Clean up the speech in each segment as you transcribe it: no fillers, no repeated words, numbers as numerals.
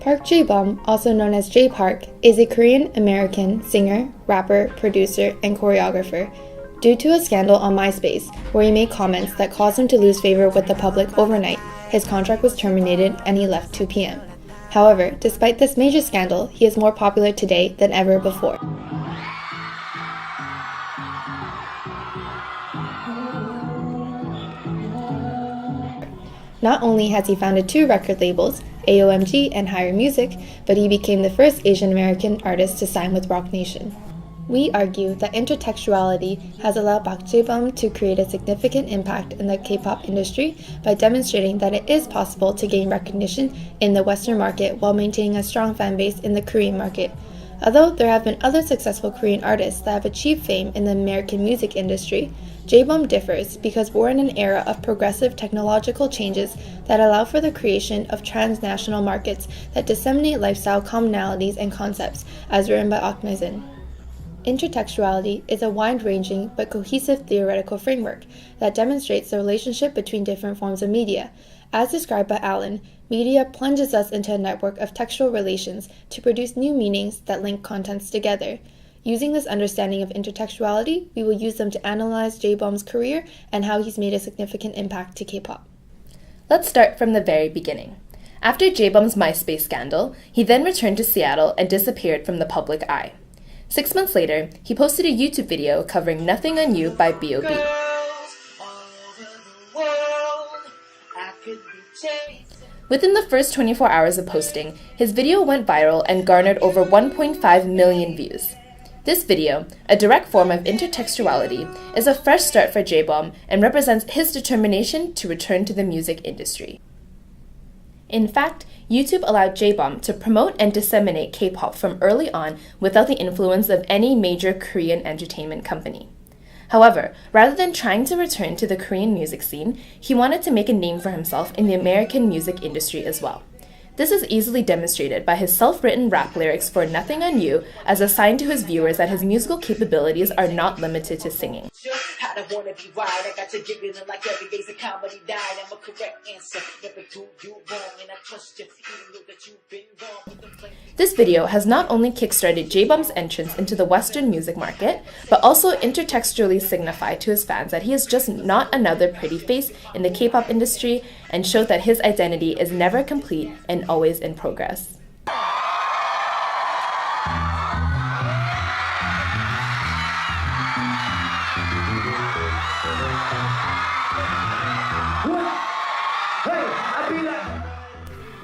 Bak Jaebeom, also known as J Park, is a Korean-American singer, rapper, producer, and choreographer. Due to a scandal on MySpace, where he made comments that caused him to lose favor with the public overnight, his contract was terminated and he left 2 p.m. However, despite this major scandal, he is more popular today than ever before. Not only has he founded 2 record labels, AOMG and Higher Music, but he became the first Asian American artist to sign with Roc Nation. We argue that intertextuality has allowed Bak Jaebeom to create a significant impact in the K-pop industry by demonstrating that it is possible to gain recognition in the Western market while maintaining a strong fan base in the Korean market. Although there have been other successful Korean artists that have achieved fame in the American music industry, Jaebeom differs because we're in an era of progressive technological changes that allow for the creation of transnational markets that disseminate lifestyle commonalities and concepts, as written by Otmazgin. Intertextuality is a wide-ranging but cohesive theoretical framework that demonstrates the relationship between different forms of media. As described by Allen, media plunges us into a network of textual relations to produce new meanings that link contents together. Using this understanding of intertextuality, we will use them to analyze Jaebeom's career and how he's made a significant impact to K-pop. Let's start from the very beginning. After Jaebeom's MySpace scandal, he then returned to Seattle and disappeared from the public eye. 6 months later, he posted a YouTube video covering Nothing on You by B.O.B. Within the first 24 hours of posting, his video went viral and garnered over 1.5 million views. This video, a direct form of intertextuality, is a fresh start for Jaebeom and represents his determination to return to the music industry. In fact, YouTube allowed Jaebeom to promote and disseminate K-pop from early on without the influence of any major Korean entertainment company. However, rather than trying to return to the Korean music scene, he wanted to make a name for himself in the American music industry as well. This is easily demonstrated by his self-written rap lyrics for Nothing on You as a sign to his viewers that his musical capabilities are not limited to singing. This video has not only kickstarted Jaebeom's entrance into the Western music market, but also intertextually signified to his fans that he is just not another pretty face in the K-pop industry and showed that his identity is never complete and always in progress.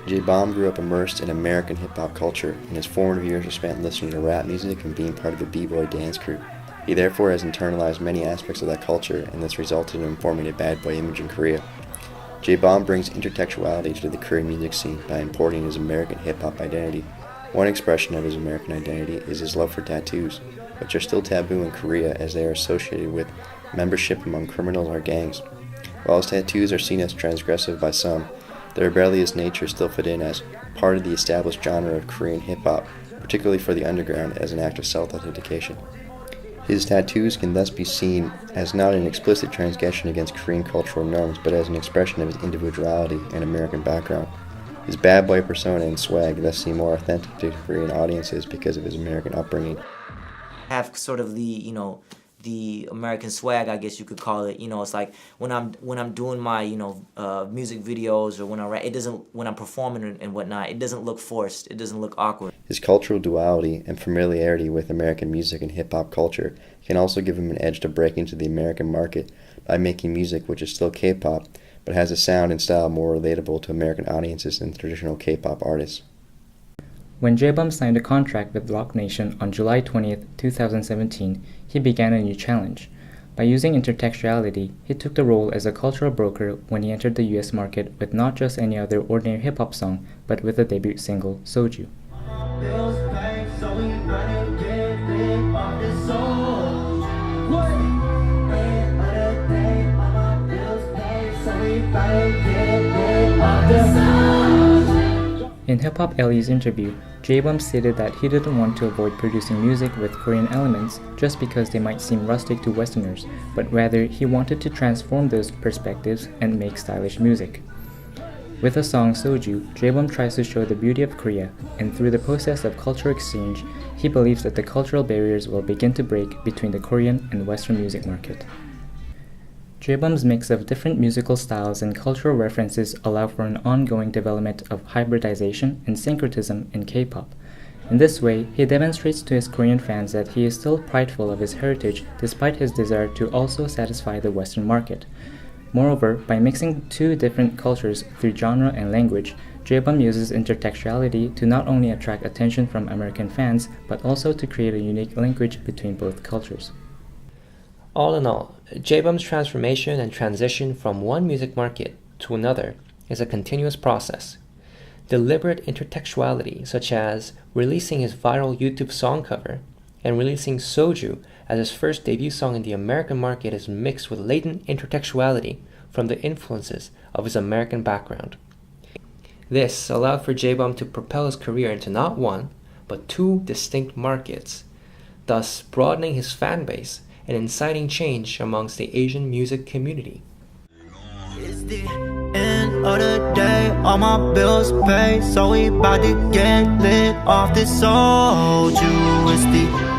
Jaebeom grew up immersed in American hip-hop culture, and his formative years were spent listening to rap music and being part of a b-boy dance crew. He therefore has internalized many aspects of that culture, and this resulted in him forming a bad boy image in Korea. Jaebeom brings intertextuality to the Korean music scene by importing his American hip-hop identity. One expression of his American identity is his love for tattoos, which are still taboo in Korea as they are associated with membership among criminals or gangs. While his tattoos are seen as transgressive by some, their rebellious nature still fit in as part of the established genre of Korean hip-hop, particularly for the underground as an act of self-authentication. His tattoos can thus be seen as not an explicit transgression against Korean cultural norms, but as an expression of his individuality and American background. His bad boy persona and swag thus seem more authentic to Korean audiences because of his American upbringing. Have sort of the American swag, I guess you could call it. It's like when I'm doing my music videos or when I write, when I'm performing and whatnot, it doesn't look forced. It doesn't look awkward. His cultural duality and familiarity with American music and hip-hop culture can also give him an edge to break into the American market by making music which is still K-pop, but has a sound and style more relatable to American audiences than traditional K-pop artists. When Jaebeom signed a contract with Roc Nation on July 20th, 2017, he began a new challenge. By using intertextuality, he took the role as a cultural broker when he entered the US market with not just any other ordinary hip-hop song, but with the debut single, Soju. In Hip Hop Ellie's interview, Jaebeom stated that he didn't want to avoid producing music with Korean elements just because they might seem rustic to Westerners, but rather he wanted to transform those perspectives and make stylish music. With the song Soju, Jaebeom tries to show the beauty of Korea, and through the process of cultural exchange, he believes that the cultural barriers will begin to break between the Korean and Western music market. Jaebeom's mix of different musical styles and cultural references allow for an ongoing development of hybridization and syncretism in K-pop. In this way, he demonstrates to his Korean fans that he is still prideful of his heritage despite his desire to also satisfy the Western market. Moreover, by mixing two different cultures through genre and language, Jaebeom uses intertextuality to not only attract attention from American fans, but also to create a unique linkage between both cultures. All in all, Jaebeom's transformation and transition from one music market to another is a continuous process. Deliberate intertextuality, such as releasing his viral YouTube song cover and releasing Soju as his first debut song in the American market, is mixed with latent intertextuality from the influences of his American background. This allowed for Jaebeom to propel his career into not one, but two distinct markets, thus broadening his fan base and inciting change amongst the Asian music community. It's the end of the day, all my bills paid, so we bout to get lit off this soju. It's the